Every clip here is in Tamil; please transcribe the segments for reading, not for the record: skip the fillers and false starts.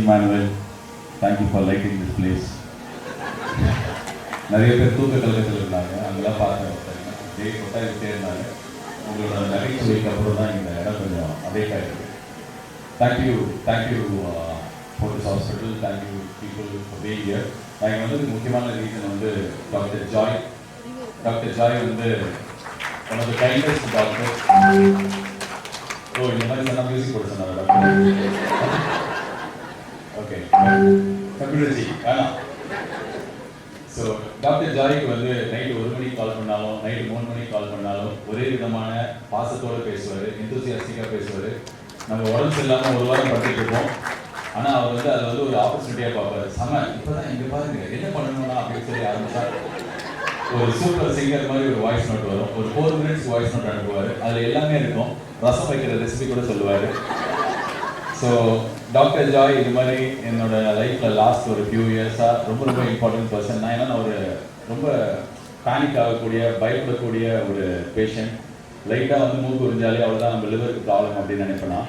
Emmanuel, thank you for lighting this place. நிறைய பேர் தூக்க கலக்கத்தில் இருந்தாங்க, அங்கெல்லாம் பார்த்தேன். டே கொட்டாயிட்டே இருந்தாங்க. உங்களோட நகைச்சுவைக்கு அப்புறம் தான் இந்த இடம் கொஞ்சம் அப்டேட் ஆகிருக்கு. Thank you Fortis hospital, thank you people for being here. நாங்கள் வந்ததுக்கு முக்கியமான ரீசன் வந்து டாக்டர் ஜாய் வந்து one of the kindest doctor. Oh, இந்த மாதிரி சொன்னால் மியூசிக் போட சொன்னாங்க டாக்டர். ஓகே, கம்ப்யூட்டர் வேணாம். ஸோ டாக்டர் ஜாய்க்கு வந்து நைட்டு 1 மணிக்கு கால் பண்ணாலும், நைட்டு 3 மணிக்கு கால் பண்ணாலும் ஒரே விதமான பாசத்தோடு பேசுவார், எந்தூசியாஸ்டிக்காக பேசுவார். நம்ம உடம்பு இல்லாமல் ஒரு வாரம் படுத்துட்டு இருப்போம். ஆனால் அவர் வந்து அதை வந்து ஒரு ஆப்பர்ச்சுனிட்டியாக பார்ப்பார். இப்போ தான் இங்கே பாருங்க என்ன பண்ணணும்னா அப்படின்னு சொல்லி ஆரம்பிச்சா ஒரு சூப்பர் சிங்கர் மாதிரி ஒரு வாய்ஸ் நோட் வரும். ஒரு 4 மினிட்ஸ் வாய்ஸ் நோட் அனுப்புவார். அதில் எல்லாமே இருக்கும். ரசம் வைக்கிற ரெசிபி கூட சொல்லுவார். ஸோ டாக்டர் ஜாய் இது மாதிரி என்னோட லைஃப்பில் லாஸ்ட் ஒரு ஃபியூ இயர்ஸாக ரொம்ப இம்பார்ட்டன்ட் பர்சன். நான் என்னன்னா ஒரு ரொம்ப பேனிக் ஆகக்கூடிய, பயப்படக்கூடிய ஒரு பேஷண்ட். லைட்டாக வந்து மூக்கு உறிஞ்சாலே அவ்வளோதான் நம்ம லிவருக்கு ப்ராப்ளம் அப்படின்னு நினைப்பேனா.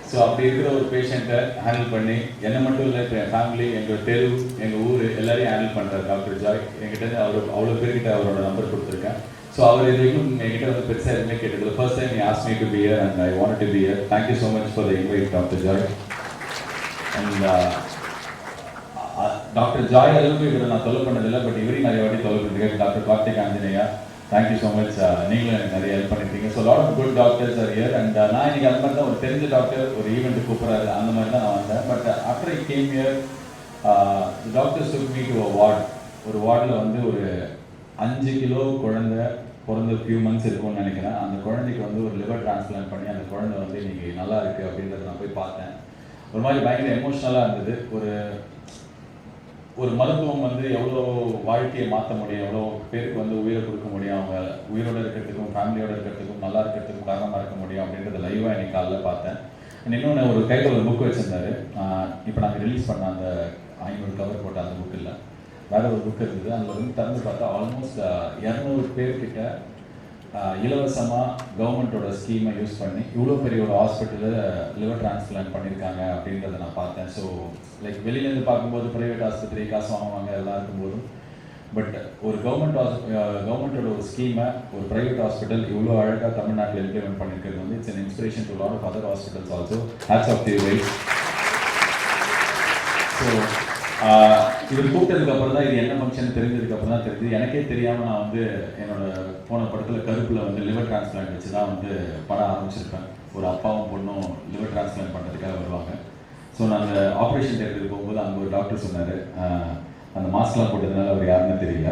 ஸோ அப்படி இருக்கிற ஒரு பேஷண்ட்டை ஹேண்டில் பண்ணி என்னை மட்டும் இல்லை, இப்போ என் ஃபேமிலி, எங்கள் தெரு, எங்கள் ஊர் எல்லாரையும் ஹேண்டில் பண்ணுறாரு டாக்டர் ஜாய். என்கிட்ட அவ்வளோ பேர்கிட்ட அவரோட நம்பர் கொடுத்துருக்கேன். ஸோ அவர் இது வரைக்கும் என்கிட்ட வந்து பெருசாக எதுவுமே கேட்டது. First time he asked me to be here and I wanted to be here. Thank you so much for the invite, Dr. Joy. And doctor Joy அளவுக்கு இவரை நான் தொலை பண்ணதில்லை, பட் இவரையும் நிறைய வாட்டி தொலை பண்ணிருக்கேன். Doctor Karthik Anjaneya, thank you so much. நீங்களும் எனக்கு நிறைய ஹெல்ப் பண்ணியிருக்கீங்க. So lot of good doctors are here. And நான் இன்னைக்கு அந்த மாதிரி தான் ஒரு தெரிஞ்ச டாக்டர் ஒரு ஈவெண்ட்டு கூப்பிட்றாரு, அந்த மாதிரி தான் நான் வந்தேன். But after I came here, doctors took me to a ward. ஒரு வார்டில் வந்து ஒரு 5 கிலோ குழந்தை பிறந்த ஃபியூ மந்த்ஸ் இருக்கும்னு நினைக்கிறேன். அந்த குழந்தைக்கு வந்து ஒரு லிவர் டிரான்ஸ்பிளான்ட் பண்ணி அந்த குழந்தை வந்து இன்னைக்கு நல்லா இருக்குது அப்படின்றத நான் போய் பார்த்தேன். ஒரு மாதிரி பயங்கர எமோஷ்னலாக இருந்தது. ஒரு மருத்துவம் வந்து எவ்வளோ வாழ்க்கையை மாற்ற முடியும், எவ்வளோ பேருக்கு வந்து உயிரை கொடுக்க முடியும், அவங்க உயிரோடு இருக்கிறதுக்கும் ஃபேமிலியோடு இருக்கிறதுக்கும் நல்லா இருக்கிறதுக்கும் காரணமாக இருக்க முடியும் அப்படின்றத லைவாக இன்னைக்கு காலையில் பார்த்தேன். இன்னொன்று ஒரு கையில் ஒரு புக் வச்சுருந்தாரு. இப்போ நாங்கள் ரிலீஸ் பண்ண அந்த 500 கவர் போட்ட அந்த புக் இல்லை, வேற ஒரு புக் இருந்தது. அதில் வந்து திறந்து பார்த்தா ஆல்மோஸ்ட் 200 பேர்கிட்ட இலவசமாக கவர்மெண்ட்டோட ஸ்கீமை யூஸ் பண்ணி இவ்வளோ பெரிய ஒரு ஹாஸ்பிட்டலில் லிவர் டிரான்ஸ்பிளான்ட் பண்ணியிருக்காங்க அப்படின்றத நான் பார்த்தேன். ஸோ லைக் வெளியிலேருந்து பார்க்கும்போது ப்ரைவேட் ஆஸ்பத்திரி காசு வாங்குவாங்க எல்லாம் இருக்கும்போதும், பட் ஒரு கவர்மெண்ட்டோட ஒரு ஸ்கீமை ஒரு ப்ரைவேட் ஹாஸ்பிட்டல் இவ்வளோ அழகாக தமிழ்நாட்டில் இம்ப்ளிமெண்ட் பண்ணியிருக்கிறது வந்து it's an inspiration to lot of other hospitals also. Hats off the right. So இவர் கூப்பிட்டதுக்கு அப்புறம் தான் இது என்ன ஃபங்க்ஷன் தெரிஞ்சதுக்கு அப்புறம் தான் தெரிஞ்சு. எனக்கே தெரியாமல் நான் வந்து என்னோட போன படத்தில் கருப்பில் வந்து லிவர் டிரான்ஸ்பிளான்ட் வச்சு தான் வந்து படம் ஆரம்பிச்சிருப்பேன். ஒரு அப்பாவும் பொண்ணும் லிவர் டிரான்ஸ்பிளான்ட் பண்ணுறதுக்காக வருவாங்க. ஸோ நான் அந்த ஆப்ரேஷன் தேட்டருக்கு போகும்போது அங்கே ஒரு டாக்டர் சொன்னார், அந்த மாஸ்க்லாம் போட்டதுனால அவர் யாருன்னு தெரியல.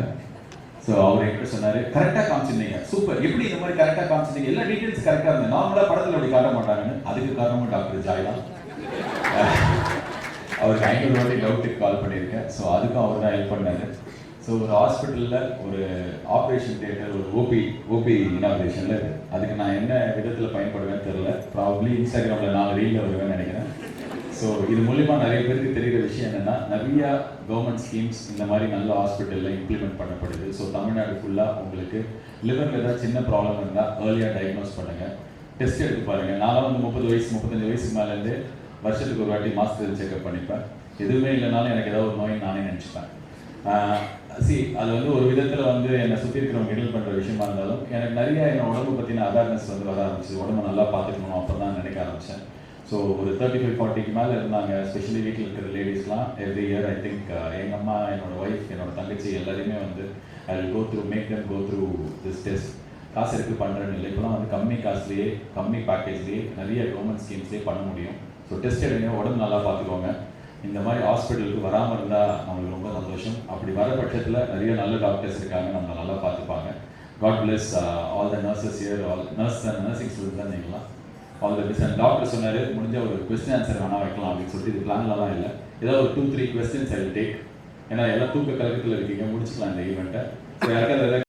ஸோ அவர் என்கிட்ட சொன்னார், கரெக்டாக காமிச்சிருந்தீங்க, சூப்பர், எப்படி இந்த மாதிரி கரெக்டாக காமிச்சிருந்தீங்க, எல்லா டீட்டெயில்ஸ் கரெக்டாக இருந்தது, நார்மலாக படத்தில் அப்படி காட்ட மாட்டாங்கன்னு. அதுக்கு காரணமும் டாக்டர் ஜாய் தான். அவருக்கு 500 வாட்டி டவுட்டுக்கு கால் பண்ணியிருக்கேன். ஸோ அதுக்கும் அவர் தான் ஹெல்ப் பண்ணார். ஸோ ஒரு ஹாஸ்பிட்டலில் ஒரு ஆப்ரேஷன் தியேட்டர், ஒரு ஓபி இனாக்ரேஷனில் அதுக்கு நான் என்ன விதத்தில் பயன்படுவேன்னு தெரில. ப்ராபப்ளி இன்ஸ்டாகிராமில் 4 ரீலில் வருவேன்னு நினைக்கிறேன். ஸோ இது மூலிமா நிறைய பேருக்கு தெரிகிற விஷயம் என்னென்னா, நிறையா கவர்மெண்ட் ஸ்கீம்ஸ் இந்த மாதிரி நல்ல ஹாஸ்பிட்டலில் இம்ப்ளிமெண்ட் பண்ணப்படுது. ஸோ தமிழ்நாடு ஃபுல்லாக உங்களுக்கு லிவரில் ஏதாவது சின்ன ப்ராப்ளம் இருந்தால் ஏர்லியாக டயக்னோஸ் பண்ணுங்கள், டெஸ்ட் எடுத்து பாருங்கள். நான் வந்து 30 வயசு 35 வயசுக்கு மேலேருந்து வருஷத்துக்கு ஒரு வாட்டி மாஸ்டர் செக்அப் பண்ணிப்பேன். எதுவுமே இல்லைனாலும் எனக்கு ஏதாவது ஒரு நோய் நானே நினச்சிப்பேன். அது வந்து ஒரு விதத்தில் வந்து என்னை சுற்றி இருக்கிறவங்க ஹெண்டில் பண்ணுற விஷயமா இருந்தாலும் எனக்கு நிறைய என் உடம்பு பற்றின அவேர்னஸ் வந்து வர ஆரம்பிச்சு. உடம்பு நல்லா பார்த்துக்கணும் அப்போ தான் நினைக்க ஆரம்பித்தேன். ஸோ ஒரு 35-40க்கு மேலே இருந்தாங்க, ஸ்பெஷலி வீட்டில் இருக்கிற லேடிஸ்லாம். எவ்ரி இயர் ஐ திங்க் எங்கள் அம்மா, என்னோடய ஒய்ஃப், என்னோட தங்கச்சி எல்லாருமே வந்து I will go through make them go through this test. காசு இருக்குது பண்ணுறேன்னு இல்லை, இப்போலாம் வந்து கம்மி காசுலேயே கம்மி பேக்கேஜ்லேயே நிறைய கவர்மெண்ட் ஸ்கீம்ஸ்லேயே பண்ண முடியும். ஸோ டெஸ்ட் எடுங்க, உடம்பு நல்லா பார்த்துக்கோங்க. இந்த மாதிரி ஹாஸ்பிட்டலுக்கு வராமல் இருந்தால் நம்மளுக்கு ரொம்ப சந்தோஷம். அப்படி வர பட்சத்தில் நிறைய நல்ல டாக்டர்ஸ் இருக்காங்க, நம்மளை நல்லா பார்த்துப்பாங்க. God bless all the nurses here, all nurse and nursing students தான் நீங்களாம். All the best. And doctor சொன்னார், முடிஞ்ச ஒரு கொஸ்டின் ஆன்சர் வேணால் வைக்கலாம் அப்படின்னு சொல்லிட்டு. இது பிளான்லாம் இல்லை, ஏதாவது ஒரு 2-3 கொஸ்டின்ஸ் ஐ வில் டேக். ஏன்னா எல்லாம் தூக்க கலக்கத்தில் இருக்கீங்க, முடிச்சுக்கலாம் இந்த ஈவெண்ட்டை. ஸோ யாருக்காவது